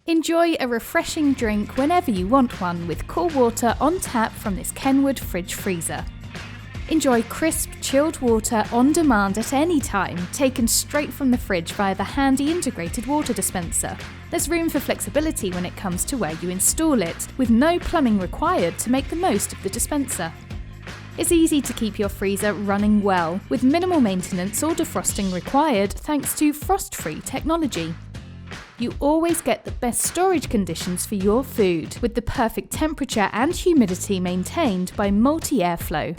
Enjoy a refreshing drink whenever you want one with cool water on tap from this Kenwood fridge freezer. Enjoy crisp, chilled water on demand at any time, taken straight from the fridge via the handy integrated water dispenser. There's room for flexibility when it comes to where you install it, with no plumbing required to make the most of the dispenser. It's easy to keep your freezer running well, with minimal maintenance or defrosting required thanks to frost-free technology. You always get the best storage conditions for your food, with the perfect temperature and humidity maintained by multi-airflow.